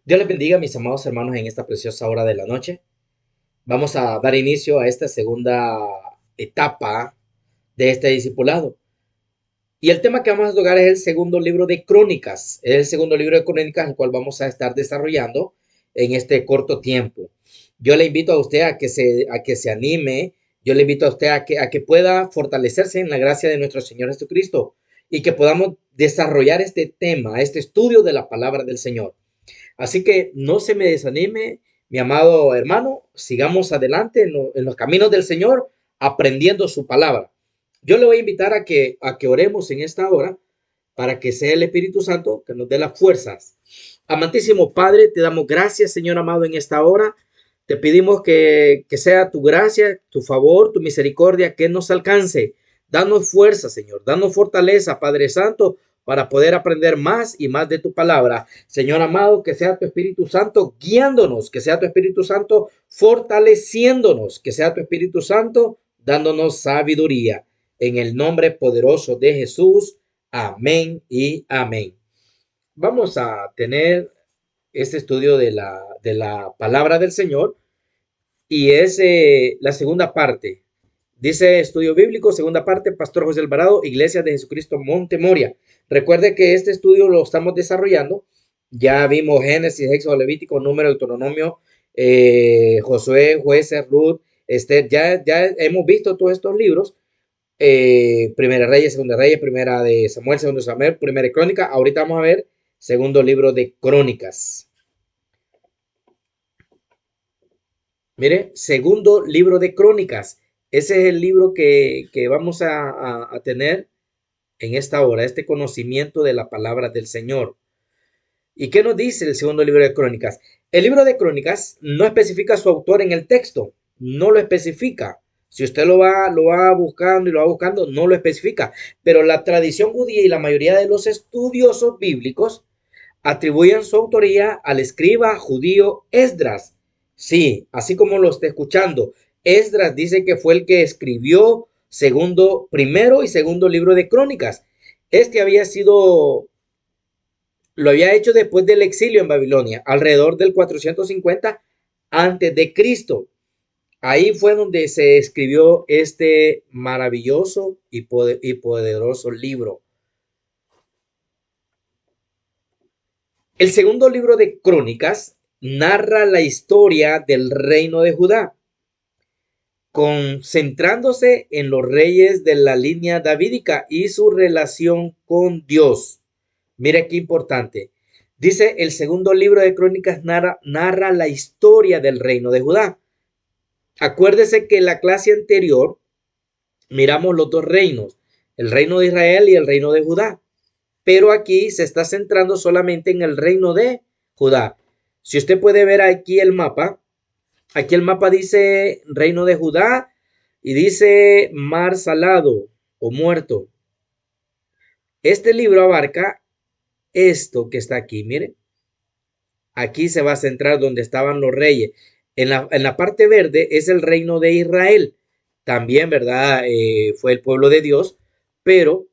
Dios les bendiga, mis amados hermanos, en esta preciosa hora de la noche. Vamos a dar inicio a esta segunda etapa de este discipulado. Y el tema que vamos a tocar es el segundo libro de Crónicas. Es el segundo libro de Crónicas, el cual vamos a estar desarrollando en este corto tiempo. Yo le invito a usted a que se anime. Yo le invito a usted a que pueda fortalecerse en la gracia de nuestro Señor Jesucristo y que podamos desarrollar este tema, este estudio de la palabra del Señor. Así que no se me desanime, mi amado hermano, sigamos adelante en los caminos del Señor, aprendiendo su palabra. Yo le voy a invitar a que oremos en esta hora para que sea el Espíritu Santo que nos dé las fuerzas. Amantísimo Padre, te damos gracias, Señor amado, en esta hora. Te pedimos que sea tu gracia, tu favor, tu misericordia, que nos alcance. Danos fuerza, Señor. Danos fortaleza, Padre Santo, para poder aprender más y más de tu palabra. Señor amado, que sea tu Espíritu Santo guiándonos, que sea tu Espíritu Santo fortaleciéndonos, que sea tu Espíritu Santo dándonos sabiduría. En el nombre poderoso de Jesús. Amén y amén. Vamos a tener este estudio de la palabra del Señor y es la segunda parte. Dice estudio bíblico, segunda parte, Pastor José Alvarado, Iglesia de Jesucristo Monte Moria. Recuerde que este estudio lo estamos desarrollando. Ya vimos Génesis, Éxodo, Levítico, Número, Deuteronomio, Josué, Jueces, Ruth, Esther. Ya hemos visto todos estos libros. Primera Reyes, Segunda Reyes, Primera de Samuel, Segundo Samuel, Primera de Crónica. Ahorita vamos a ver segundo libro de Crónicas. Mire, segundo libro de Crónicas. Ese es el libro que vamos a tener en esta hora, este conocimiento de la palabra del Señor. ¿Y qué nos dice el segundo libro de Crónicas? El libro de Crónicas no especifica su autor en el texto, no lo especifica. Si usted lo va buscando y lo va buscando, no lo especifica. Pero la tradición judía y la mayoría de los estudiosos bíblicos atribuyen su autoría al escriba judío Esdras. Sí, así como lo está escuchando. Esdras dice que fue el que escribió primero y segundo libro de Crónicas. Este lo había hecho después del exilio en Babilonia, alrededor del 450 antes de Cristo. Ahí fue donde se escribió este maravilloso y poderoso libro. El segundo libro de Crónicas narra la historia del reino de Judá, concentrándose en los reyes de la línea davídica y su relación con Dios. Mire qué importante. Dice el segundo libro de Crónicas narra la historia del reino de Judá. Acuérdese que en la clase anterior miramos los dos reinos, el reino de Israel y el reino de Judá. Pero aquí se está centrando solamente en el reino de Judá. Si usted puede ver aquí el mapa dice reino de Judá y dice mar salado o muerto. Este libro abarca esto que está aquí, mire. Aquí se va a centrar donde estaban los reyes. En la parte verde es el reino de Israel. También, ¿verdad? Fue el pueblo de Dios, pero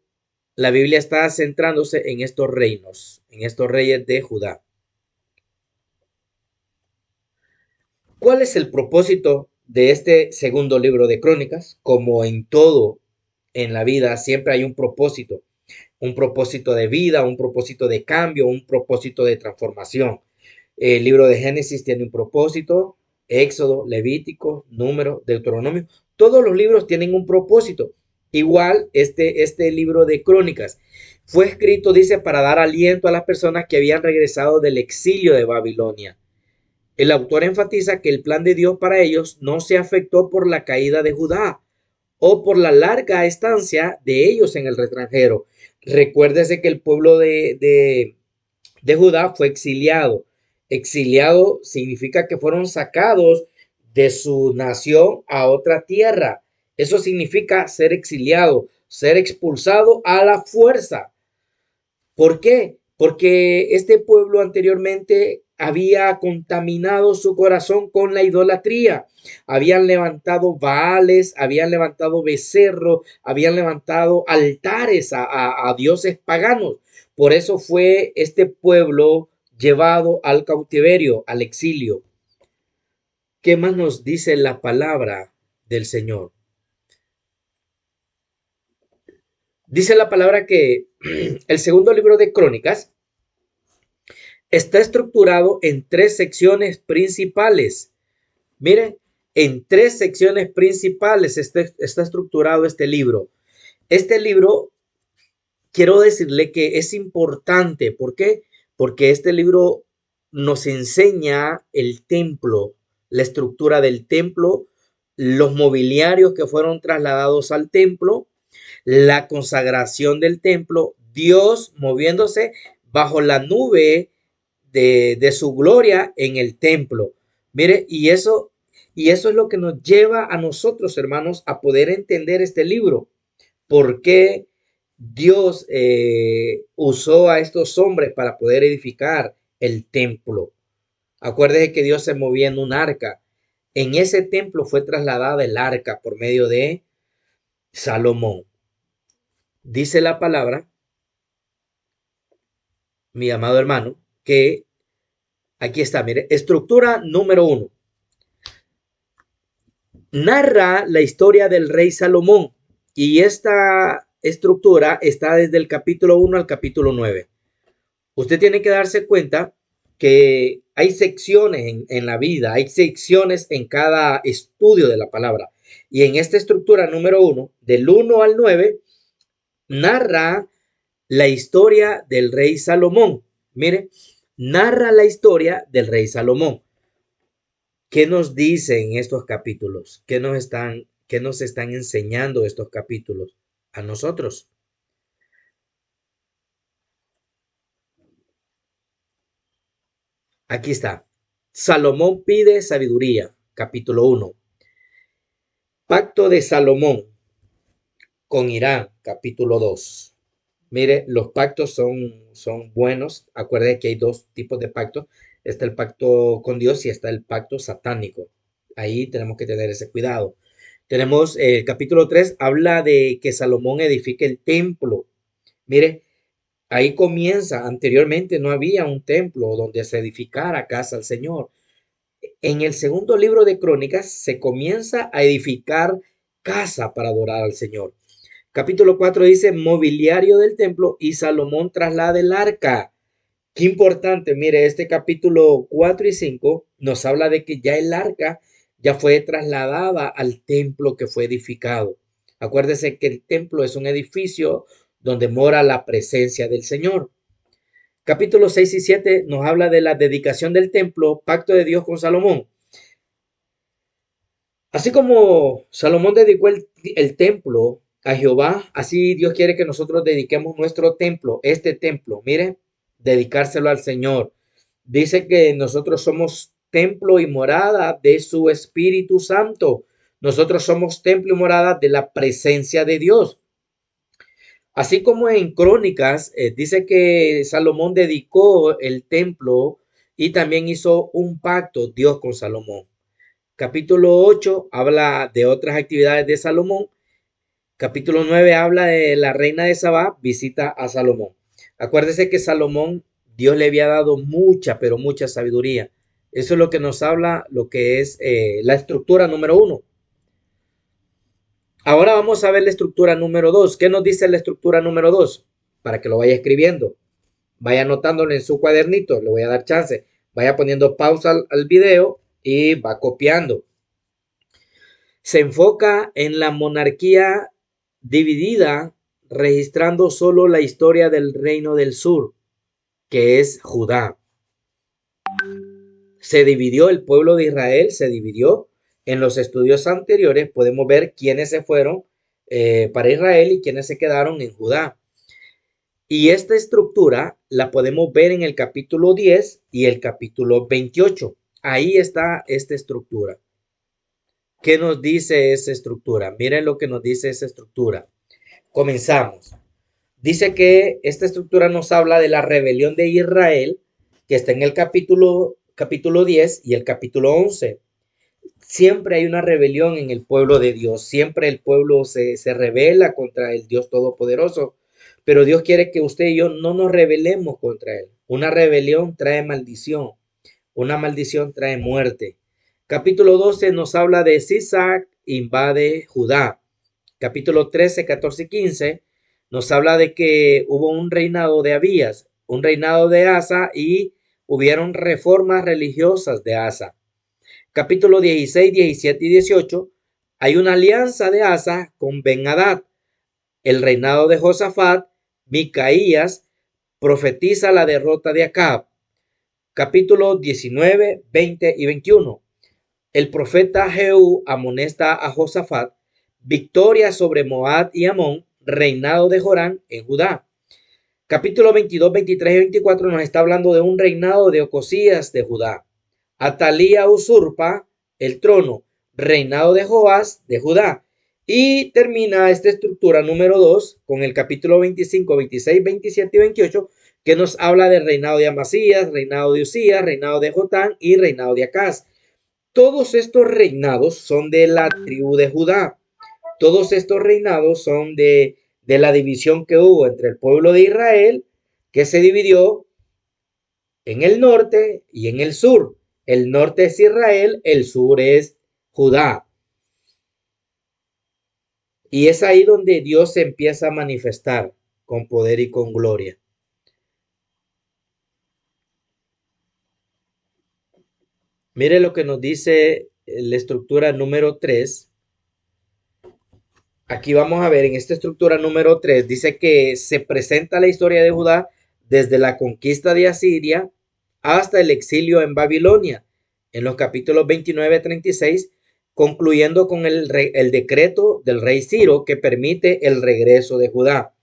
la Biblia está centrándose en estos reinos, en estos reyes de Judá. ¿Cuál es el propósito de este segundo libro de Crónicas? Como en todo en la vida, siempre hay un propósito de vida, un propósito de cambio, un propósito de transformación. El libro de Génesis tiene un propósito, Éxodo, Levítico, Número, Deuteronomio, todos los libros tienen un propósito. Igual este libro de Crónicas fue escrito, dice, para dar aliento a las personas que habían regresado del exilio de Babilonia. El autor enfatiza que el plan de Dios para ellos no se afectó por la caída de Judá o por la larga estancia de ellos en el extranjero. Recuérdese que el pueblo de Judá fue exiliado. Exiliado significa que fueron sacados de su nación a otra tierra. Eso significa ser exiliado, ser expulsado a la fuerza. ¿Por qué? Porque este pueblo anteriormente había contaminado su corazón con la idolatría. Habían levantado baales, habían levantado becerros, habían levantado altares a dioses paganos. Por eso fue este pueblo llevado al cautiverio, al exilio. ¿Qué más nos dice la palabra del Señor? Dice la palabra que el segundo libro de Crónicas está estructurado en tres secciones principales. Miren, en tres secciones principales está estructurado este libro. Este libro, quiero decirle que es importante. ¿Por qué? Porque este libro nos enseña el templo, la estructura del templo, los mobiliarios que fueron trasladados al templo, la consagración del templo, Dios moviéndose bajo la nube de su gloria en el templo. Mire, y eso es lo que nos lleva a nosotros, hermanos, a poder entender este libro. ¿Por qué Dios usó a estos hombres para poder edificar el templo? Acuérdese que Dios se movía en un arca. En ese templo fue trasladada el arca por medio de Salomón. Dice la palabra, mi amado hermano, que aquí está, mire, estructura número 1. Narra la historia del rey Salomón y esta estructura está desde el capítulo 1 al capítulo 9. Usted tiene que darse cuenta que hay secciones en la vida, hay secciones en cada estudio de la palabra. Y en esta estructura número 1, del 1 al 9, narra la historia del rey Salomón. Mire, narra la historia del rey Salomón. ¿Qué nos dicen estos capítulos? Qué nos están enseñando estos capítulos a nosotros? Aquí está. Salomón pide sabiduría, capítulo 1. Pacto de Salomón con Irán, capítulo 2. Mire, los pactos son buenos. Acuérdense que hay dos tipos de pactos. Está el pacto con Dios y está el pacto satánico. Ahí tenemos que tener ese cuidado. Tenemos el capítulo 3, habla de que Salomón edifique el templo. Mire, ahí comienza. Anteriormente no había un templo donde se edificara casa al Señor. En el segundo libro de Crónicas se comienza a edificar casa para adorar al Señor. Capítulo 4 dice mobiliario del templo y Salomón traslada el arca. Qué importante, mire, este capítulo 4 y 5 nos habla de que ya el arca ya fue trasladada al templo que fue edificado. Acuérdese que el templo es un edificio donde mora la presencia del Señor. Capítulos 6 y 7 nos habla de la dedicación del templo, pacto de Dios con Salomón. Así como Salomón dedicó el templo a Jehová, así Dios quiere que nosotros dediquemos nuestro templo, este templo, mire, dedicárselo al Señor. Dice que nosotros somos templo y morada de su Espíritu Santo. Nosotros somos templo y morada de la presencia de Dios. Así como en Crónicas, dice que Salomón dedicó el templo y también hizo un pacto Dios con Salomón. Capítulo 8 habla de otras actividades de Salomón. Capítulo 9 habla de la reina de Sabá, visita a Salomón. Acuérdese que Salomón, Dios le había dado mucha, pero mucha sabiduría. Eso es lo que nos habla, lo que es la estructura número 1. Ahora vamos a ver la estructura número 2. ¿Qué nos dice la estructura número 2? Para que lo vaya escribiendo. Vaya anotándolo en su cuadernito. Le voy a dar chance. Vaya poniendo pausa al video y va copiando. Se enfoca en la monarquía dividida, registrando solo la historia del reino del sur, que es Judá. Se dividió el pueblo de Israel, se dividió. En los estudios anteriores podemos ver quiénes se fueron para Israel y quiénes se quedaron en Judá. Y esta estructura la podemos ver en el capítulo 10 y el capítulo 28. Ahí está esta estructura. ¿Qué nos dice esa estructura? Miren lo que nos dice esa estructura. Comenzamos. Dice que esta estructura nos habla de la rebelión de Israel, que está en el capítulo 10 y el capítulo 11. Siempre hay una rebelión en el pueblo de Dios. Siempre el pueblo se rebela contra el Dios Todopoderoso. pero Dios quiere que usted y yo no nos rebelemos contra Él. Una rebelión trae maldición, una maldición trae muerte. Capítulo 12 nos habla de Sisac invade Judá. Capítulo 13, 14 y 15 nos habla de que hubo un reinado de Abías, un reinado de Asa y hubieron reformas religiosas de Asa. Capítulo 16, 17 y 18 hay una alianza de Asa con Ben-Hadad. El reinado de Josafat, Micaías profetiza la derrota de Acab. Capítulo 19, 20 y 21. El profeta Jehú amonesta a Josafat, victoria sobre Moab y Amón, reinado de Jorán en Judá. Capítulo 22, 23 y 24 nos está hablando de un reinado de Ocosías de Judá. Atalía usurpa el trono, reinado de Joás de Judá. Y termina esta estructura número 2 con el capítulo 25, 26, 27 y 28, que nos habla del reinado de Amasías, reinado de Usías, reinado de Jotán y reinado de Acaz. Todos estos reinados son de la tribu de Judá. Todos estos reinados son de la división que hubo entre el pueblo de Israel, que se dividió en el norte y en el sur. El norte es Israel, el sur es Judá. Y es ahí donde Dios se empieza a manifestar con poder y con gloria. Mire lo que nos dice la estructura número 3. Aquí vamos a ver en esta estructura número 3, dice que se presenta la historia de Judá desde la conquista de Asiria hasta el exilio en Babilonia, en los capítulos 29 a 36, concluyendo con el decreto del rey Ciro que permite el regreso de Judá.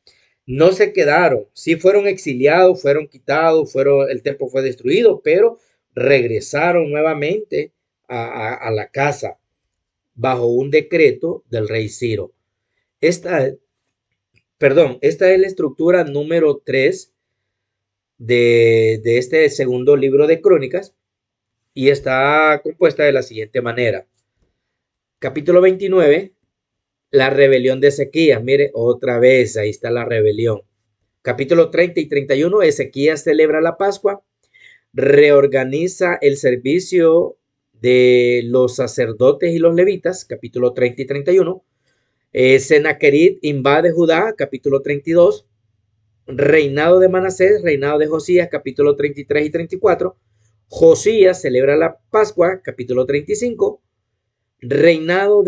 No se quedaron, sí fueron exiliados, fueron quitados, el templo fue destruido, pero regresaron nuevamente a la casa bajo un decreto del rey Ciro. Esta, esta es la estructura número 3 de este segundo libro de Crónicas y está compuesta de la siguiente manera. Capítulo 29, la rebelión de Ezequías. Mire, otra vez, ahí está la rebelión. Capítulo 30 y 31, Ezequías celebra la Pascua, reorganiza el servicio de los sacerdotes y los levitas, capítulo 30 y 31. Sennacherib invade Judá, capítulo 32. Reinado de Manasés, reinado de Josías, capítulo 33 y 34. Josías celebra la Pascua, capítulo 35. Reinado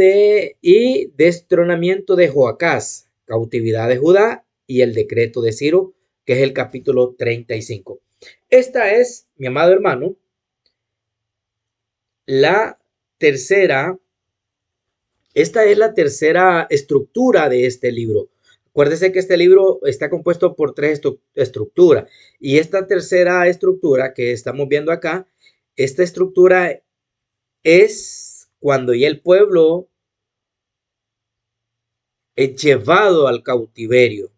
y destronamiento de Joacás, cautividad de Judá y el decreto de Ciro, que es el capítulo 35. Esta es, mi amado hermano, la tercera Esta es la tercera estructura de este libro. Acuérdese que este libro está compuesto por tres estructuras. Y esta tercera estructura que estamos viendo acá, esta estructura es cuando ya el pueblo es llevado al cautiverio.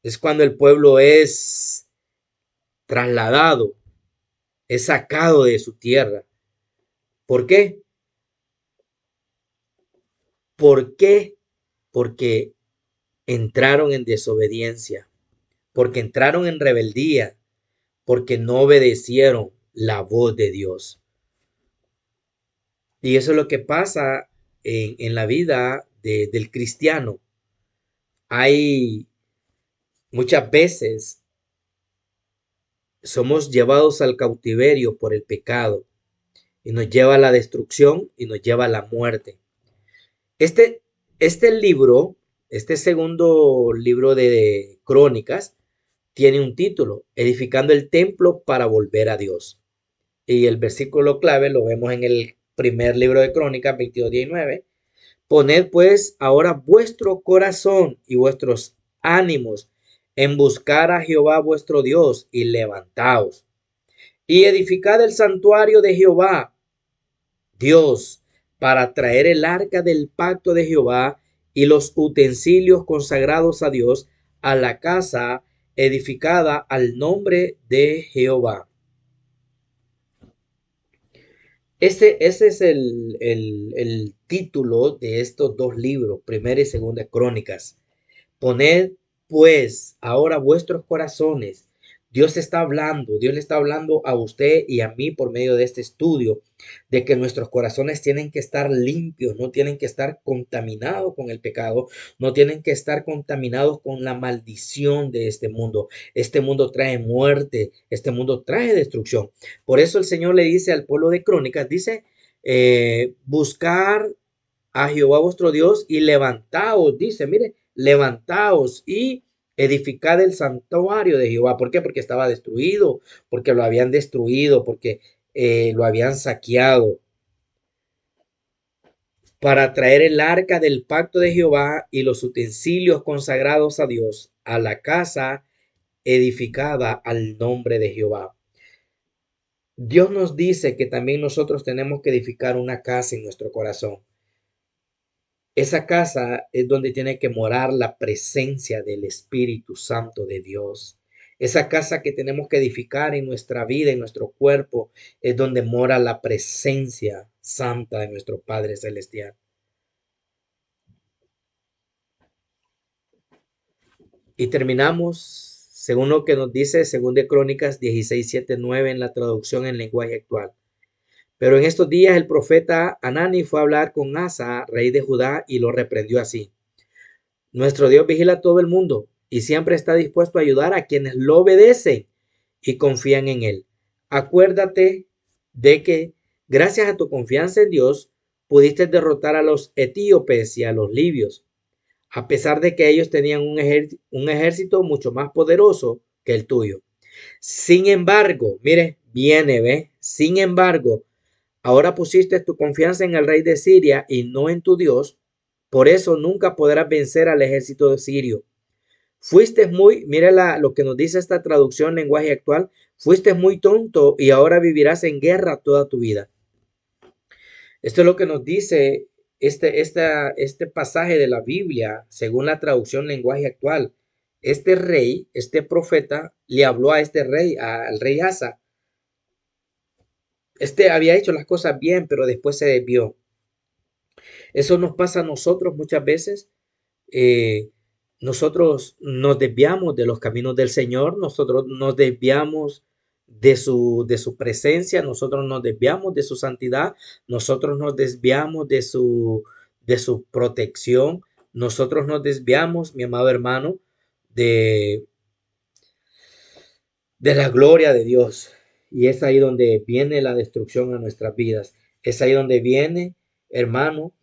Es cuando el pueblo es trasladado, es sacado de su tierra. ¿Por qué? ¿Por qué? Porque entraron en desobediencia, porque entraron en rebeldía, porque no obedecieron la voz de Dios. Y eso es lo que pasa en la vida del cristiano. Hay muchas veces somos llevados al cautiverio por el pecado y nos lleva a la destrucción y nos lleva a la muerte. Este, este libro, este segundo libro de Crónicas, tiene un título, Edificando el templo para volver a Dios. Y el versículo clave lo vemos en el primer libro de Crónicas 22:19. Poned pues ahora vuestro corazón y vuestros ánimos en buscar a Jehová vuestro Dios y levantaos y edificad el santuario de Jehová Dios para traer el arca del pacto de Jehová y los utensilios consagrados a Dios a la casa edificada al nombre de Jehová. Ese es el título de estos dos libros, Primera y Segunda Crónicas. Poned pues ahora vuestros corazones. Dios le está hablando a usted y a mí por medio de este estudio, de que nuestros corazones tienen que estar limpios, no tienen que estar contaminados con el pecado, no tienen que estar contaminados con la maldición de este mundo. Este mundo trae muerte, este mundo trae destrucción. Por eso el Señor le dice al pueblo de Crónicas, dice, buscar a Jehová vuestro Dios y levantaos, dice, mire, levantaos y edificad el santuario de Jehová. ¿Por qué? Porque estaba destruido, porque lo habían destruido, porque lo habían saqueado. Para traer el arca del pacto de Jehová y los utensilios consagrados a Dios a la casa edificada al nombre de Jehová. Dios nos dice que también nosotros tenemos que edificar una casa en nuestro corazón. Esa casa es donde tiene que morar la presencia del Espíritu Santo de Dios. Esa casa que tenemos que edificar en nuestra vida, en nuestro cuerpo, es donde mora la presencia santa de nuestro Padre Celestial. Y terminamos, según lo que nos dice, según de Crónicas 16, 7, 9 en la traducción en lenguaje actual. Pero en estos días el profeta Anani fue a hablar con Asa, rey de Judá, y lo reprendió así. Nuestro Dios vigila a todo el mundo y siempre está dispuesto a ayudar a quienes lo obedecen y confían en Él. Acuérdate de que gracias a tu confianza en Dios pudiste derrotar a los etíopes y a los libios, a pesar de que ellos tenían un ejército mucho más poderoso que el tuyo. Sin embargo, mire, viene, ¿ve? Sin embargo, ahora pusiste tu confianza en el rey de Siria y no en tu Dios. Por eso nunca podrás vencer al ejército de sirio. Fuiste muy, mira lo que nos dice esta traducción lenguaje actual, fuiste muy tonto y ahora vivirás en guerra toda tu vida. Esto es lo que nos dice este pasaje de la Biblia, según la traducción lenguaje actual. Este rey, este profeta, le habló a este rey, al rey Asa. Este había hecho las cosas bien, pero después se desvió. Eso nos pasa a nosotros muchas veces. eh, Nosotros nos desviamos de los caminos del Señor, nosotros nos desviamos de su presencia, nosotros nos desviamos de su santidad, nosotros nos desviamos de su protección, nosotros nos desviamos, mi amado hermano, de, de la gloria de Dios. Y es ahí donde viene la destrucción a nuestras vidas. Es ahí donde viene, hermano,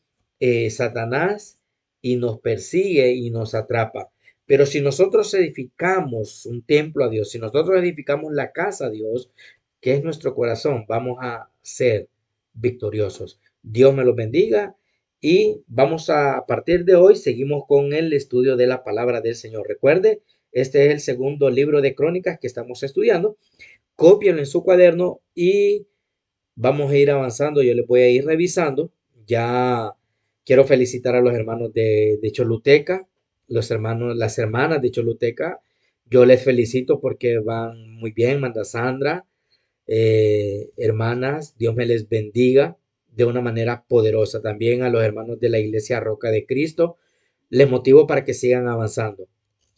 Satanás y nos persigue y nos atrapa. Pero si nosotros edificamos un templo a Dios, si nosotros edificamos la casa a Dios, que es nuestro corazón, vamos a ser victoriosos. Dios me los bendiga y vamos a partir de hoy, seguimos con el estudio de la palabra del Señor. Recuerde, este es el segundo libro de Crónicas que estamos estudiando. Cópienlo en su cuaderno y vamos a ir avanzando. Yo les voy a ir revisando. Ya quiero felicitar a los hermanos de Choluteca, las hermanas de Choluteca. Yo les felicito porque van muy bien. Manda Sandra, hermanas, Dios me les bendiga de una manera poderosa. También a los hermanos de la Iglesia Roca de Cristo, les motivo para que sigan avanzando.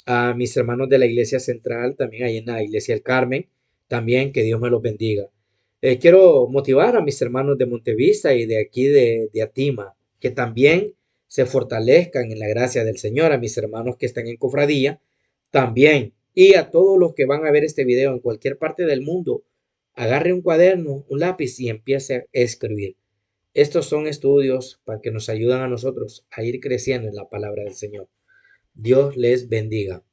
A mis hermanos de la Iglesia Central, también ahí en la Iglesia del Carmen, también que Dios me los bendiga. Quiero motivar a mis hermanos de Montevista y de aquí de Atima, que también se fortalezcan en la gracia del Señor, a mis hermanos que están en cofradía, también, y a todos los que van a ver este video en cualquier parte del mundo, agarre un cuaderno, un lápiz y empiece a escribir. Estos son estudios para que nos ayudan a nosotros a ir creciendo en la palabra del Señor. Dios les bendiga.